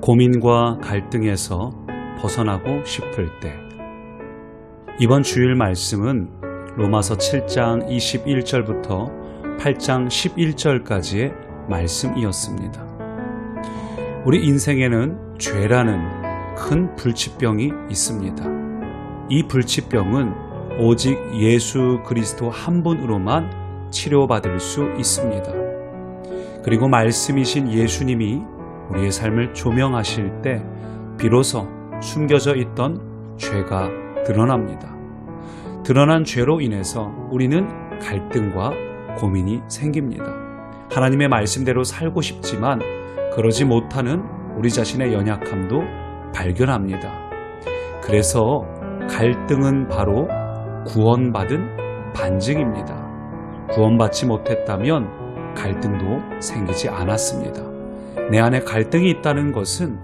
고민과 갈등에서 벗어나고 싶을 때, 이번 주일 말씀은 로마서 7장 21절부터 8장 11절까지의 말씀이었습니다. 우리 인생에는 죄라는 큰 불치병이 있습니다. 이 불치병은 오직 예수 그리스도 한 분으로만 치료받을 수 있습니다. 그리고 말씀이신 예수님이 우리의 삶을 조명하실 때 비로소 숨겨져 있던 죄가 드러납니다. 드러난 죄로 인해서 우리는 갈등과 고민이 생깁니다. 하나님의 말씀대로 살고 싶지만 그러지 못하는 우리 자신의 연약함도 발견합니다. 그래서 갈등은 바로 구원받은 반증입니다. 구원받지 못했다면 갈등도 생기지 않았습니다. 내 안에 갈등이 있다는 것은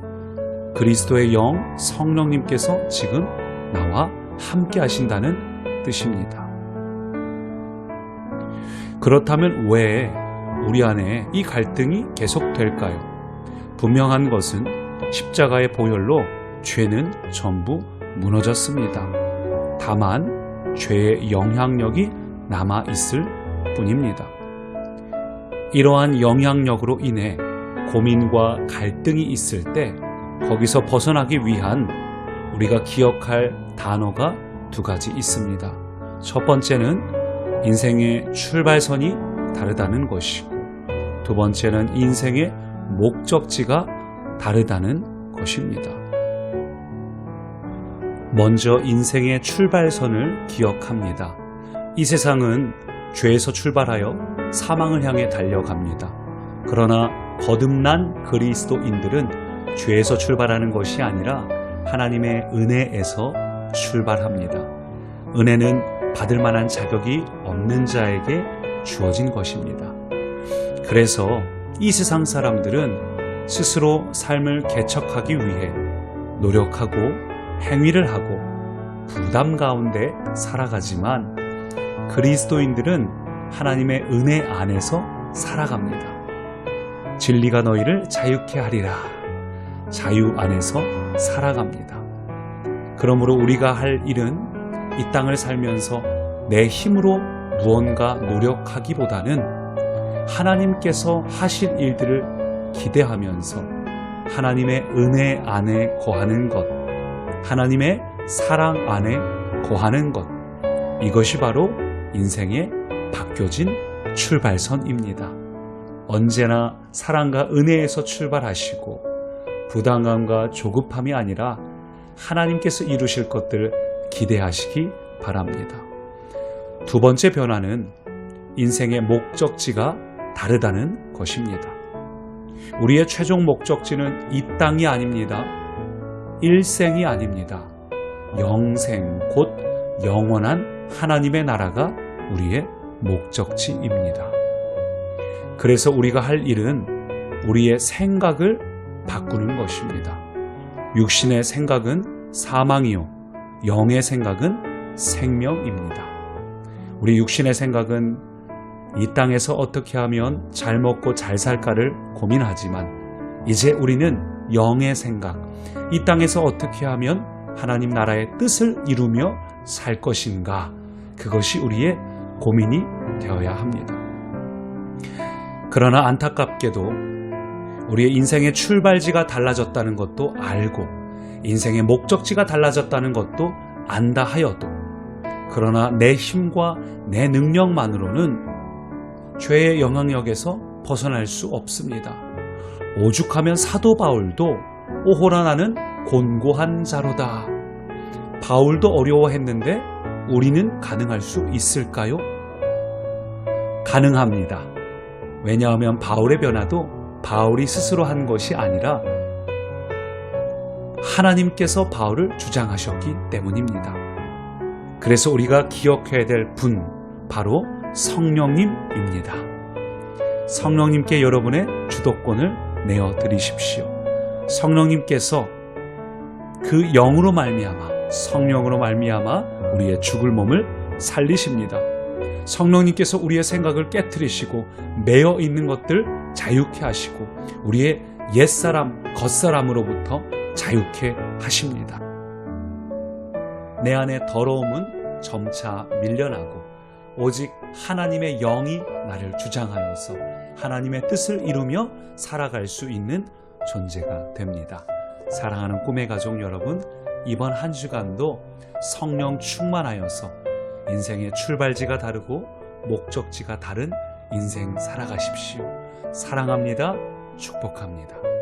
그리스도의 영 성령님께서 지금 나와 함께 하신다는 뜻입니다. 그렇다면 왜 우리 안에 이 갈등이 계속될까요? 분명한 것은 십자가의 보혈로 죄는 전부 무너졌습니다. 다만 죄의 영향력이 남아있을 뿐입니다. 이러한 영향력으로 인해 고민과 갈등이 있을 때 거기서 벗어나기 위한 우리가 기억할 단어가 두 가지 있습니다. 첫 번째는 인생의 출발선이 다르다는 것이고, 두 번째는 인생의 목적지가 다르다는 것입니다. 먼저 인생의 출발선을 기억합니다. 이 세상은 죄에서 출발하여 사망을 향해 달려갑니다. 그러나 거듭난 그리스도인들은 죄에서 출발하는 것이 아니라 하나님의 은혜에서 출발합니다. 은혜는 받을 만한 자격이 없는 자에게 주어진 것입니다. 그래서 이 세상 사람들은 스스로 삶을 개척하기 위해 노력하고 행위를 하고 부담 가운데 살아가지만 그리스도인들은 하나님의 은혜 안에서 살아갑니다. 진리가 너희를 자유케 하리라. 자유 안에서 살아갑니다. 그러므로 우리가 할 일은 이 땅을 살면서 내 힘으로 무언가 노력하기보다는 하나님께서 하실 일들을 기대하면서 하나님의 은혜 안에 거하는 것, 하나님의 사랑 안에 거하는 것, 이것이 바로 인생의 바뀌어진 출발선입니다. 언제나 사랑과 은혜에서 출발하시고 부담감과 조급함이 아니라 하나님께서 이루실 것들을 기대하시기 바랍니다. 두 번째 변화는 인생의 목적지가 다르다는 것입니다. 우리의 최종 목적지는 이 땅이 아닙니다. 일생이 아닙니다. 영생, 곧 영원한 하나님의 나라가 우리의 목적지입니다. 그래서 우리가 할 일은 우리의 생각을 바꾸는 것입니다. 육신의 생각은 사망이요, 영의 생각은 생명입니다. 우리 육신의 생각은 이 땅에서 어떻게 하면 잘 먹고 잘 살까를 고민하지만 이제 우리는 영의 생각, 이 땅에서 어떻게 하면 하나님 나라의 뜻을 이루며 살 것인가, 그것이 우리의 고민이 되어야 합니다. 그러나 안타깝게도 우리의 인생의 출발지가 달라졌다는 것도 알고 인생의 목적지가 달라졌다는 것도 안다 하여도, 그러나 내 힘과 내 능력만으로는 죄의 영향력에서 벗어날 수 없습니다. 오죽하면 사도 바울도 오호라 나는 곤고한 자로다. 바울도 어려워했는데 우리는 가능할 수 있을까요? 가능합니다. 왜냐하면 바울의 변화도 바울이 스스로 한 것이 아니라 하나님께서 바울을 주장하셨기 때문입니다. 그래서 우리가 기억해야 될 분, 바로 성령님입니다. 성령님께 여러분의 주도권을 내어드리십시오. 성령님께서 그 영으로 말미암아, 성령으로 말미암아 우리의 죽을 몸을 살리십니다. 성령님께서 우리의 생각을 깨트리시고 매여 있는 것들 자유케 하시고 우리의 옛사람, 겉사람으로부터 자유케 하십니다. 내 안의 더러움은 점차 밀려나고 오직 하나님의 영이 나를 주장하여서 하나님의 뜻을 이루며 살아갈 수 있는 존재가 됩니다. 사랑하는 꿈의 가족 여러분, 이번 한 주간도 성령 충만하여서 인생의 출발지가 다르고 목적지가 다른 인생 살아가십시오. 사랑합니다. 축복합니다.